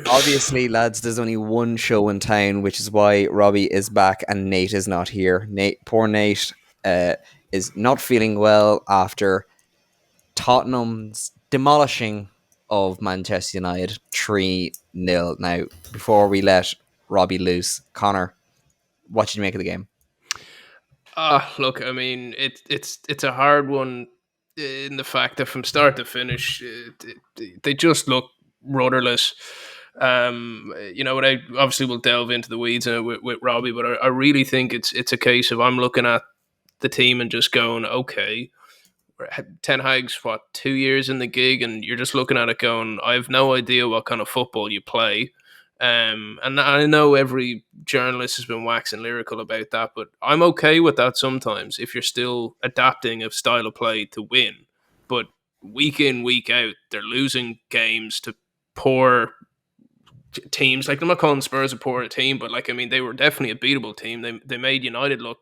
Obviously, lads, there's only one show in town, which is why Robbie is back and Nate is not here. Poor Nate, uh, is not feeling well after Tottenham's demolishing of Manchester United 3-0. Now, before we let Robbie loose, Conor, what did you make of the game? Look, I mean, it's a hard one in the fact that from start to finish, they just look rudderless. I obviously will delve into the weeds with Robbie, but I really think it's a case of I'm looking at the team and just going, okay, Ten Hag's 2 years in the gig, and you're just looking at it going, I have no idea what kind of football you play. And I know every journalist has been waxing lyrical about that, but I'm okay with that sometimes if you're still adapting a style of play to win. But week in, week out, they're losing games to poor teams. Like, I'm not calling Spurs a poor team, but like, I mean, they were definitely a beatable team. They made United look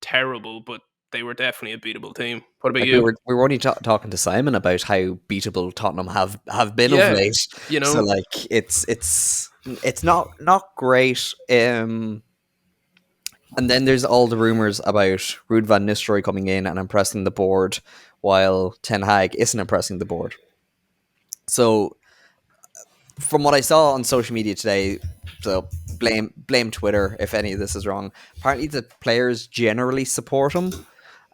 terrible, but they were definitely a beatable team. What about Like we you? were, we were only talking to Simon about how beatable Tottenham have been of Yeah, late. you So know, like it's not great. And then there's all the rumors about Ruud van Nistelrooy coming in and impressing the board, while Ten Hag isn't impressing the board. So from what I saw on social media today, so blame Twitter if any of this is wrong. Apparently, the players generally support him,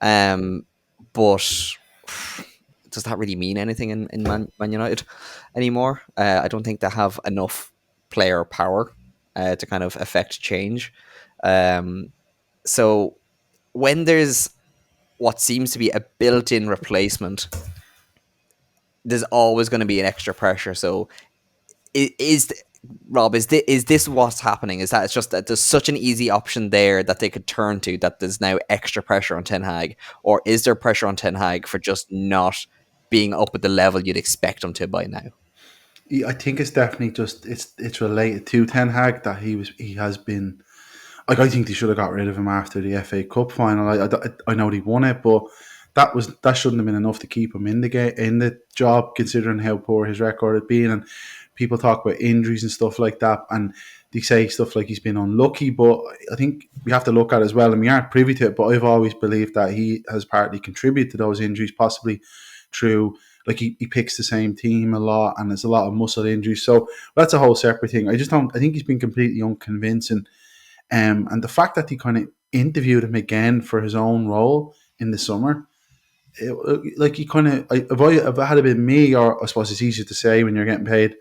um, but does that really mean anything in Man United anymore? I don't think they have enough player power to kind of affect change. Um, so when there's what seems to be a built-in replacement, there's always going to be an extra pressure. So is Rob, is this what's happening? Is that it's just that there's such an easy option there that they could turn to, that there's now extra pressure on Ten Hag, or is there pressure on Ten Hag for just not being up at the level you'd expect him to by now? I think it's definitely just it's related to Ten Hag that he has been like, I think they should have got rid of him after the FA Cup final. I know they won it, but that shouldn't have been enough to keep him in the game, in the job, considering how poor his record had been. And people talk about injuries and stuff like that, and they say stuff like he's been unlucky. But I think we have to look at it as well, and we aren't privy to it. But I've always believed that he has partly contributed to those injuries, possibly through, like, he picks the same team a lot, and there's a lot of muscle injuries. So that's a whole separate thing. I just don't. I think he's been completely unconvincing. And the fact that he kind of interviewed him again for his own role in the summer, like, he kind of, if it had been me, or I suppose it's easier to say when you're getting paid.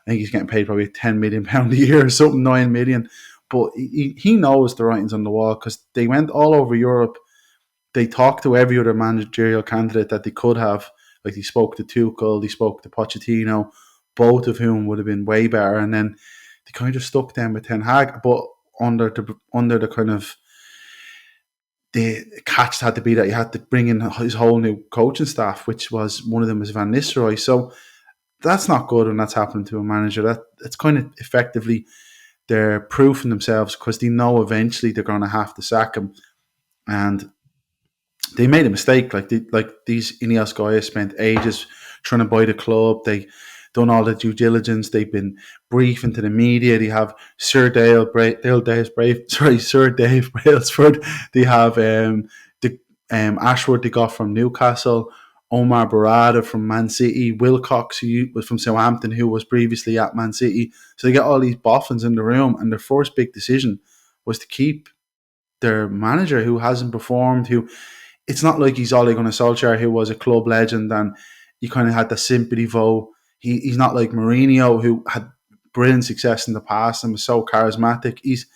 I think he's getting paid probably £10 million a year or something, 9 million. But he knows the writings on the wall, because they went all over Europe. They talked to every other managerial candidate that they could have. Like, they spoke to Tuchel, they spoke to Pochettino, both of whom would have been way better. And then they kind of stuck them with Ten Hag, but under the kind of, the catch had to be that he had to bring in his whole new coaching staff, which was, one of them was Van Nistelrooy. So that's not good when that's happening to a manager. That it's kind of effectively, they're proofing themselves, because they know eventually they're going to have to sack him. And they made a mistake. Like these Ineos guys spent ages trying to buy the club. They done all the due diligence. They've been briefing to the media. They have Sir Dave Brailsford. They have the Ashworth they got from Newcastle. Omar Barada from Man City. Wilcox, who was from Southampton, who was previously at Man City. So they get all these boffins in the room, and their first big decision was to keep their manager, who hasn't performed, who, it's not like he's Ole Gunnar Solskjaer, who was a club legend and you kind of had the sympathy vote. He's not like Mourinho, who had brilliant success in the past and was so charismatic. He's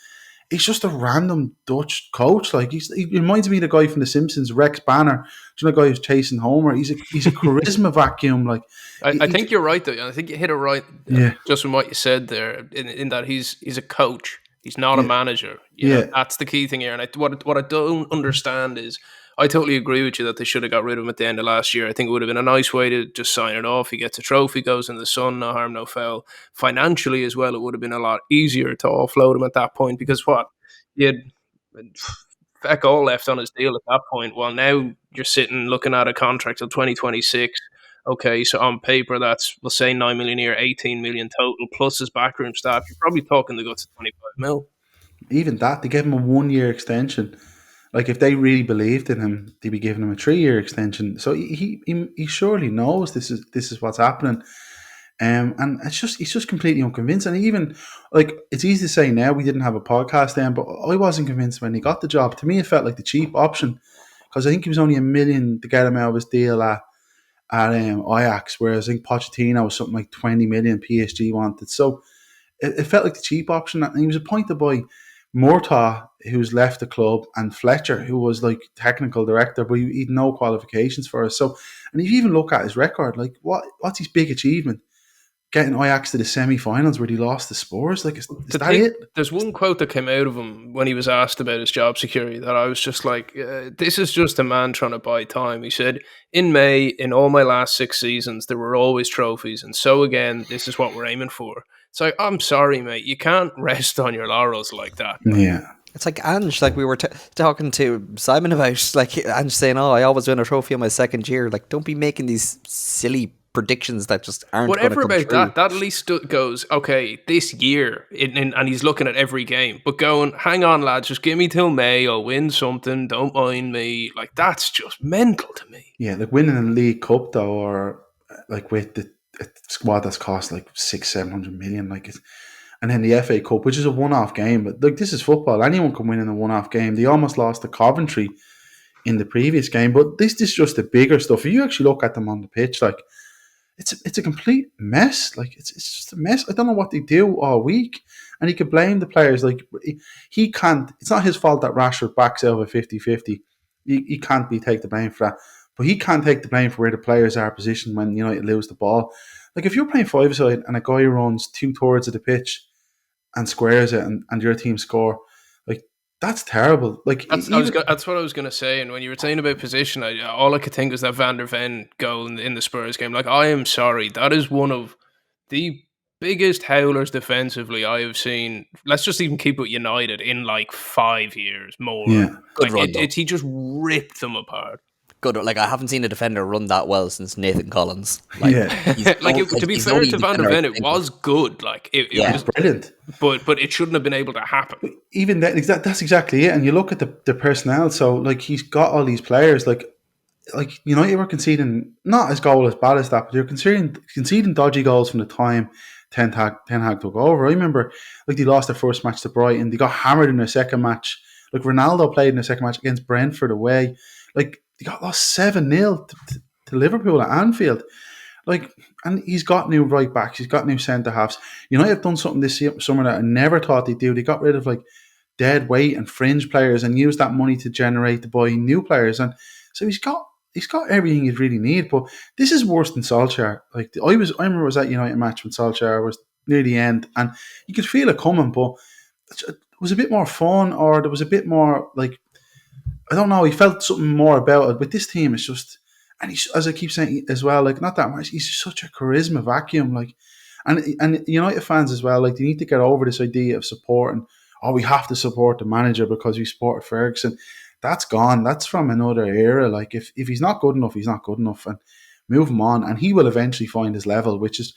just a random Dutch coach. Like, he reminds me of the guy from The Simpsons, Rex Banner. Do you know the guy who's chasing Homer? He's a charisma vacuum. Like, I think you're right though. I think you hit it right, yeah, just from what you said there. In that he's a coach. He's not a yeah, manager. yeah. That's the key thing here. And what I don't understand is, I totally agree with you that they should have got rid of him at the end of last year. I think it would have been a nice way to just sign it off. He gets a trophy, goes in the sun, no harm, no foul. Financially as well, it would have been a lot easier to offload him at that point, because what you had feck all left on his deal at that point. Well, now you're sitting looking at a contract till 2026. Okay, so on paper, that's, we'll say 9 million a year, 18 million total, plus his backroom staff. You're probably talking the guts of 25 mil. Even that, they gave him a 1 year extension. Like, if they really believed in him, they'd be giving him a 3 year extension. So he surely knows this is what's happening. And he's just completely unconvinced. And even, like, it's easy to say now, we didn't have a podcast then, but I wasn't convinced when he got the job. To me, it felt like the cheap option, because I think he was only $1 million to get him out of his deal at Ajax, whereas I think Pochettino was something like 20 million PSG wanted. So it felt like the cheap option. And he was appointed by Murtaugh, who's left the club, and Fletcher, who was like technical director, but he had no qualifications for us. So, and if you even look at his record, like, what's his big achievement? Getting Ajax to the semi-finals where he lost the Spurs. Like, is that it? There's one quote that came out of him when he was asked about his job security that I was just like, this is just a man trying to buy time. He said, in May, in all my last 6 seasons, there were always trophies. And so again, this is what we're aiming for. It's like, I'm sorry, mate. You can't rest on your laurels like that. Like. Yeah. It's like Ange, like we were talking to Simon about, like Ange saying, "Oh, I always win a trophy in my second year." Like, don't be making these silly predictions that just aren't. Whatever about true. That at least goes, okay, this year, and he's looking at every game, but going, hang on, lads, just give me till May, I'll win something, don't mind me. Like, that's just mental to me. Yeah, like winning a League Cup though, or like with the squad that's cost like 600-700 million, like it's. And then the FA Cup, which is a one-off game. But look, this is football. Anyone can win in a one-off game. They almost lost to Coventry in the previous game. But this is just the bigger stuff. If you actually look at them on the pitch, like, it's a complete mess. Like, it's just a mess. I don't know what they do all week. And he could blame the players. Like, he can't. It's not his fault that Rashford backs out of a 50-50. He can't take the blame for that. But he can't take the blame for where the players are positioned when United lose the ball. Like, if you're playing five-a-side and a guy runs 2/3 of the pitch and squares it, and your team score, like, that's terrible. Like, that's what I was going to say. And when you were saying about position, all I could think was that Van der Ven goal in the Spurs game. Like, I am sorry, that is one of the biggest howlers defensively I have seen. Let's just even keep it United in like 5 years more. Yeah, good like, run. he just ripped them apart. Good. Like, I haven't seen a defender run that well since Nathan Collins. Like, yeah. To be fair to Van der Ven, it was good. Like, it was brilliant. But it shouldn't have been able to happen. Even that's exactly it. And you look at the personnel. So, like, he's got all these players. Like United were conceding not as goal as bad as that, but you're conceding dodgy goals from the time Ten Hag took over. I remember, like, they lost their first match to Brighton. They got hammered in their second match. Like, Ronaldo played in their second match against Brentford away. Like, they got lost 7-0 to Liverpool at Anfield. Like, and he's got new right backs. He's got new centre halves. United have done something this summer that I never thought they'd do. They got rid of, like, dead weight and fringe players and used that money to generate to buy new players. And so he's got everything he'd really need. But this is worse than Solskjaer. Like, I remember I was at United match when Solskjaer was near the end, and you could feel it coming, but it was a bit more fun, or there was a bit more, like, I don't know, he felt something more about it. But this team is just, and he's, as I keep saying as well, like, not that much, he's just such a charisma vacuum. Like, and United fans as well, like, they need to get over this idea of supporting, oh, we have to support the manager because we support Ferguson. That's gone. That's from another era. Like, if he's not good enough, he's not good enough, and move him on. And he will eventually find his level, which is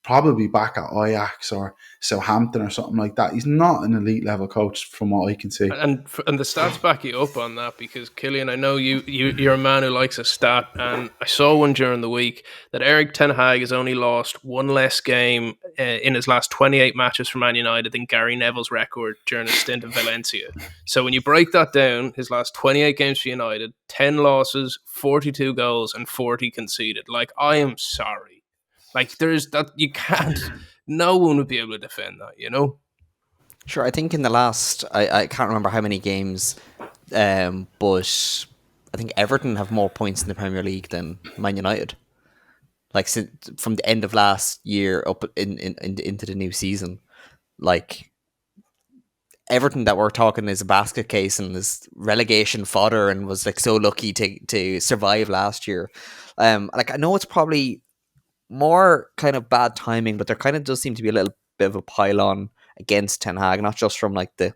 probably back at Ajax or Southampton or something like that. He's not an elite level coach from what I can see. And the stats back you up on that, because Killian, I know you're a man who likes a stat, and I saw one during the week that Erik ten Hag has only lost one less game in his last 28 matches for Man United than Gary Neville's record during his stint at Valencia. So when you break that down, his last 28 games for United, 10 losses, 42 goals, and 40 conceded. Like, I am sorry. Like, there's that, you can't, no one would be able to defend that, you know? Sure, I think in the last, I can't remember how many games, but I think Everton have more points in the Premier League than Man United. Like, from the end of last year up into the new season, like, Everton that we're talking is a basket case and is relegation fodder and was, like, so lucky to survive last year. Like, I know it's probably more kind of bad timing, but there kind of does seem to be a little bit of a pile-on against Ten Hag, not just from, like, the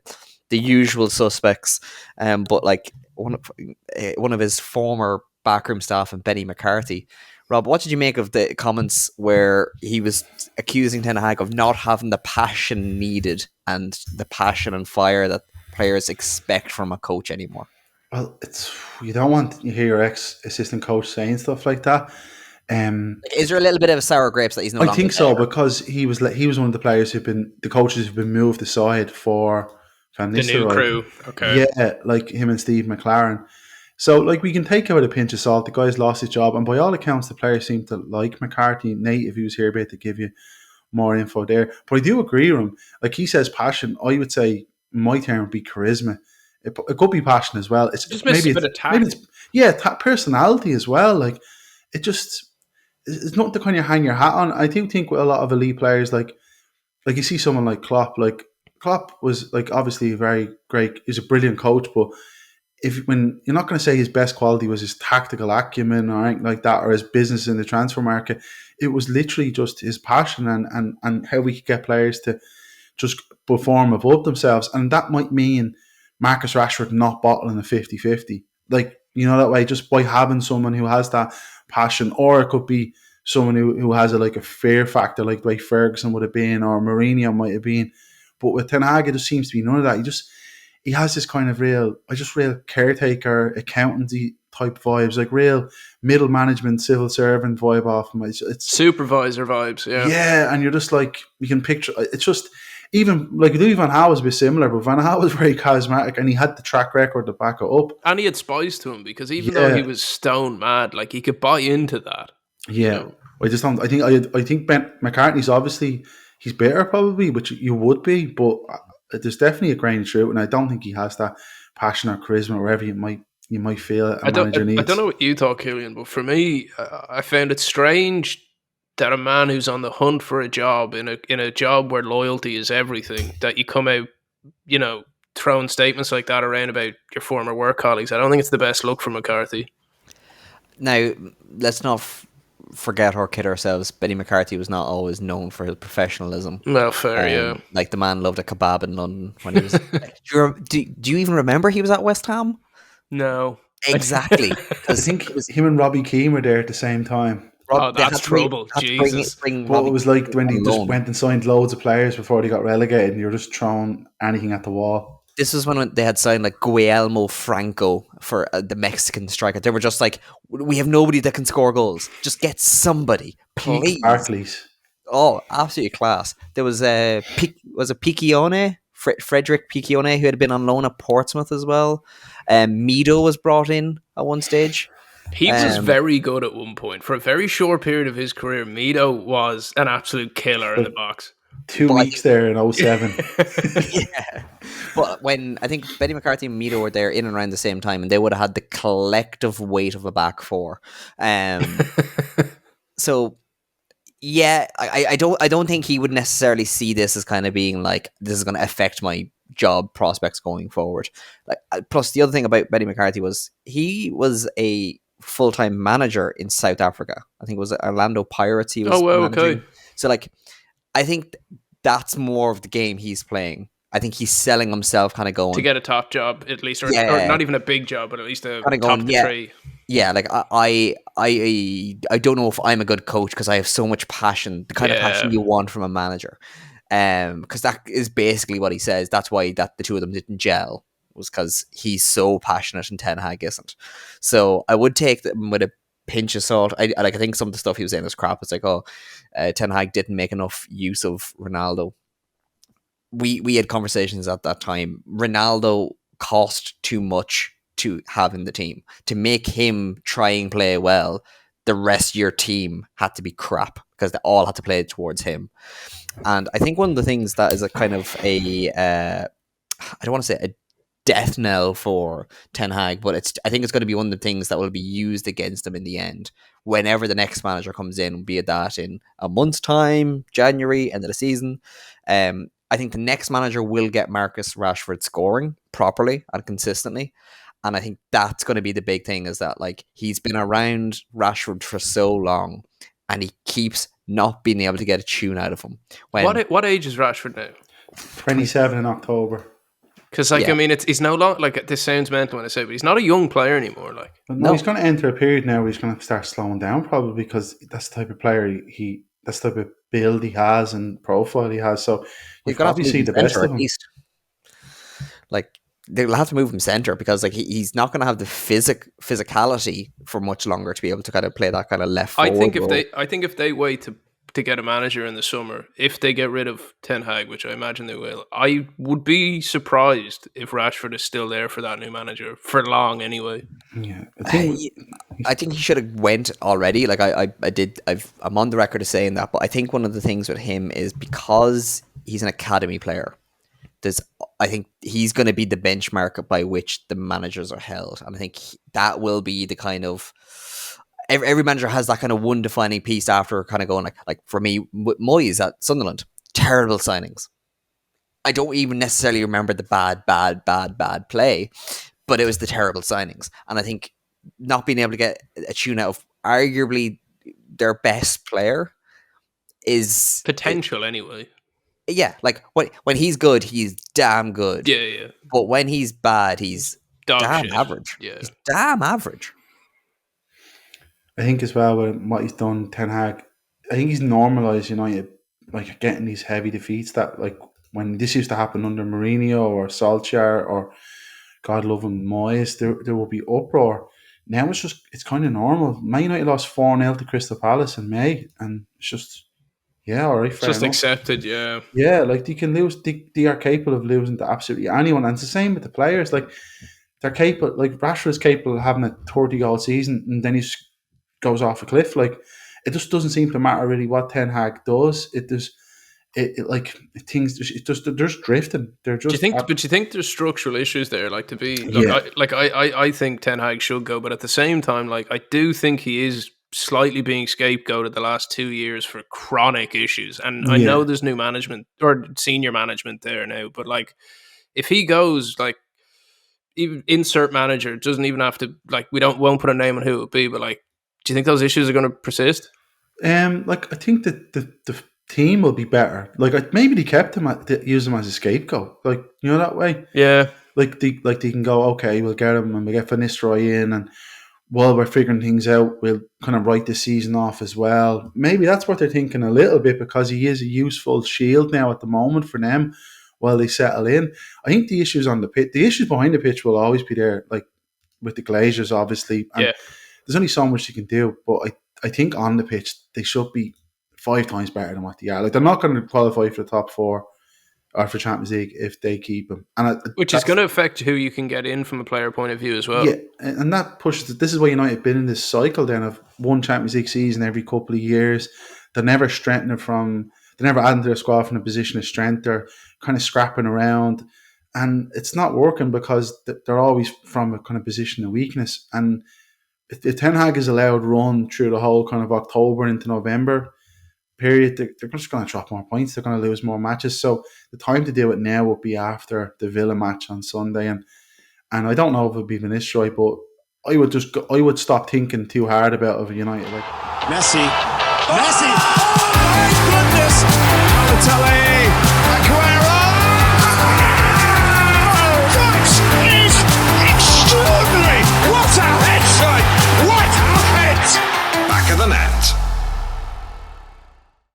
usual suspects, but, like, one of his former backroom staff and Benny McCarthy Rob, what did you make of the comments where he was accusing Ten Hag of not having the passion needed and the passion and fire that players expect from a coach anymore? Well, it's you don't want to hear your ex-assistant coach saying stuff like that. Is there a little bit of a sour grapes that he's no I longer think so there? because he was one of the players the coaches who've been moved aside for Van The new Nistelrooy. crew. Okay. Yeah, like him and Steve McLaren. So, like, we can take it with a pinch of salt. The guy's lost his job, and by all accounts, the players seem to like McCarthy. Nate, if he was here, a bit to give you more info there. But I do agree with him. Like he says, passion. I would say my term would be charisma. It could be passion as well. It's Just misses a bit of tact. maybe it's personality as well. Like it just it's not the kind you hang your hat on. I do think with a lot of elite players, like you see someone like Klopp. Like Klopp was like obviously very great. He's a brilliant coach, but when you're not going to say his best quality was his tactical acumen or anything like that, or his business in the transfer market, it was literally just his passion and how we could get players to just perform above themselves. And that might mean Marcus Rashford not bottling a 50-50. Like, that way, just by having someone who has that passion, or it could be someone who has a fear factor, like the way Ferguson would have been, or Mourinho might have been. But with Ten Hag, it just seems to be none of that. He has this kind of real caretaker, accountancy type vibes, like real middle management, civil servant vibe off him. It's supervisor vibes, yeah. Yeah, and you're just like, you can picture, it's just, even like Louis van Gaal was a bit similar, but Van Gaal was very charismatic and he had the track record to back it up. And he had spice to him because even though he was stone mad, like he could buy into that. Yeah. I just don't, I think McCartney's obviously, he's better probably, which you would be, but there's definitely a grain of truth, and I don't think he has that passion or charisma wherever you might feel a manager needs. I don't know what you thought, Killian, but for me, I found it strange that a man who's on the hunt for a job in a job where loyalty is everything, that you come out, throwing statements like that around about your former work colleagues. I don't think it's the best look for McCarthy. Now, let's not forget or kid ourselves. Benny McCarthy was not always known for his professionalism. Well, fair, yeah. Like the man loved a kebab in London when he was. do you even remember he was at West Ham? No, exactly. I think him and Robbie Keane were there at the same time. That's trouble. Jesus. But it was like when they just went and signed loads of players before they got relegated, and you're just throwing anything at the wall. This was when they had signed like Guillermo Franco for the Mexican striker. They were just like, we have nobody that can score goals. Just get somebody, please. Barclays. Oh, absolutely class. There was Piccione, Frederick Piccione, who had been on loan at Portsmouth as well. Mido was brought in at one stage. He was very good at one point. For a very short period of his career, Mido was an absolute killer in the box. 2 weeks there in 07. Yeah. But when I think Benny McCarthy and Mido were there in and around the same time, and they would have had the collective weight of a back four. So yeah, I don't think he would necessarily see this as kind of being like, this is going to affect my job prospects going forward. Like, plus the other thing about Benny McCarthy was he was a full-time manager in South Africa. I think it was Orlando Pirates. He was managing. Okay. So like, I think that's more of the game he's playing. I think he's selling himself, kind of going to get a top job at least, or not even a big job, but at least a top three. Yeah, like I don't know if I'm a good coach because I have so much passion, the kind of passion you want from a manager. Because that is basically what he says. That's why the two of them didn't gel, was because he's so passionate and Ten Hag isn't. So I would take them with a pinch of salt. I think some of the stuff he was saying was crap. It's like, Ten Hag didn't make enough use of Ronaldo. We had conversations at that time. Ronaldo cost too much to have in the team. To make him try and play well, the rest of your team had to be crap because they all had to play towards him. And I think one of the things that is a kind of I don't want to say a death knell for Ten Hag, but I think it's going to be one of the things that will be used against him in the end whenever the next manager comes in, be it that in a month's time, January, end of the season. I think the next manager will get Marcus Rashford scoring properly and consistently. And I think that's going to be the big thing, is that like he's been around Rashford for so long and he keeps not being able to get a tune out of him. What age is Rashford now? 27 in October. Because, like, Yeah. I mean, he's no longer, like, this sounds mental when I say it, but he's not a young player anymore. Like, But No. he's going to enter a period now where he's going to start slowing down, probably because that's the type of player that's the type of build he has and profile he has. So you He's gonna have to probably move see him the best centre of at him. least. Like they'll have to move him centre because like he's not going to have the physicality for much longer to be able to kind of play that kind of left forward role. I think if they wait to get a manager in the summer, if they get rid of Ten Hag, which I imagine they will, I would be surprised if Rashford is still there for that new manager for long anyway. Yeah, I think he should have went already. Like I'm on the record of saying that, but I think one of the things with him is because he's an academy player. I think he's going to be the benchmark by which the managers are held, and I think that will be the kind of every manager has that kind of one defining piece after kind of going like for me, Moyes at Sunderland, terrible signings. I don't even necessarily remember the bad play, but it was the terrible signings, and I think not being able to get a tune out of arguably their best player is Potential anyway. yeah, like when he's good, he's damn good. Yeah. But when he's bad, he's Dog damn shit. average. Yeah. He's damn average. I think as well with what he's done, Ten Hag, I think he's normalised United, like getting these heavy defeats that like when this used to happen under Mourinho or Solskjaer or God love him, Moyes, there will be uproar. Now it's kind of normal. Man United lost 4-0 to Crystal Palace in May, and it's just all right, fair Just enough. accepted, yeah. Yeah, like they can lose. They are capable of losing to absolutely anyone, and it's the same with the players. Like they're capable. Like Rashford is capable of having a 30-goal season, and then he goes off a cliff. Like it just doesn't seem to matter really what Ten Hag does. It does. It like things. It just they're just drifting. They're just. But you think there's structural issues there? Like to be Yeah. I think Ten Hag should go, but at the same time, like I do think he is slightly being scapegoated the last 2 years for chronic issues. And I know there's new management or senior management there now, but like if he goes, like even insert manager, it doesn't even have to like won't put a name on who it would be, but like do you think those issues are going to persist? Like I think that the team will be better. Like maybe they kept him use him as a scapegoat. Like that way. Yeah. Like they can go, okay, we'll get him and we get Van Nistelrooy in, and while we're figuring things out, we'll kind of write the season off as well. Maybe that's what they're thinking a little bit, because he is a useful shield now at the moment for them while they settle in. I think the issues on the pitch, the issues behind the pitch will always be there, like with the Glazers, obviously. And there's only so much you can do, but I think on the pitch they should be 5 times better than what they are. Like they're not going to qualify for the top 4 or for Champions League if they keep him, which is going to affect who you can get in from a player point of view as well. Yeah, and that pushes it. This is why United have been in this cycle then of one Champions League season every couple of years. They're never strengthening they're never adding to their squad from a position of strength. They're kind of scrapping around, and it's not working because they're always from a kind of position of weakness. And if Ten Hag is allowed run through the whole kind of October into November period, they're just going to drop more points. They're going to lose more matches. So the time to do it now would be after the Villa match on Sunday. And I don't know if it would be Van Nistelrooy, but I would stop thinking too hard about it. United. Messi. Oh my goodness! Balotelli.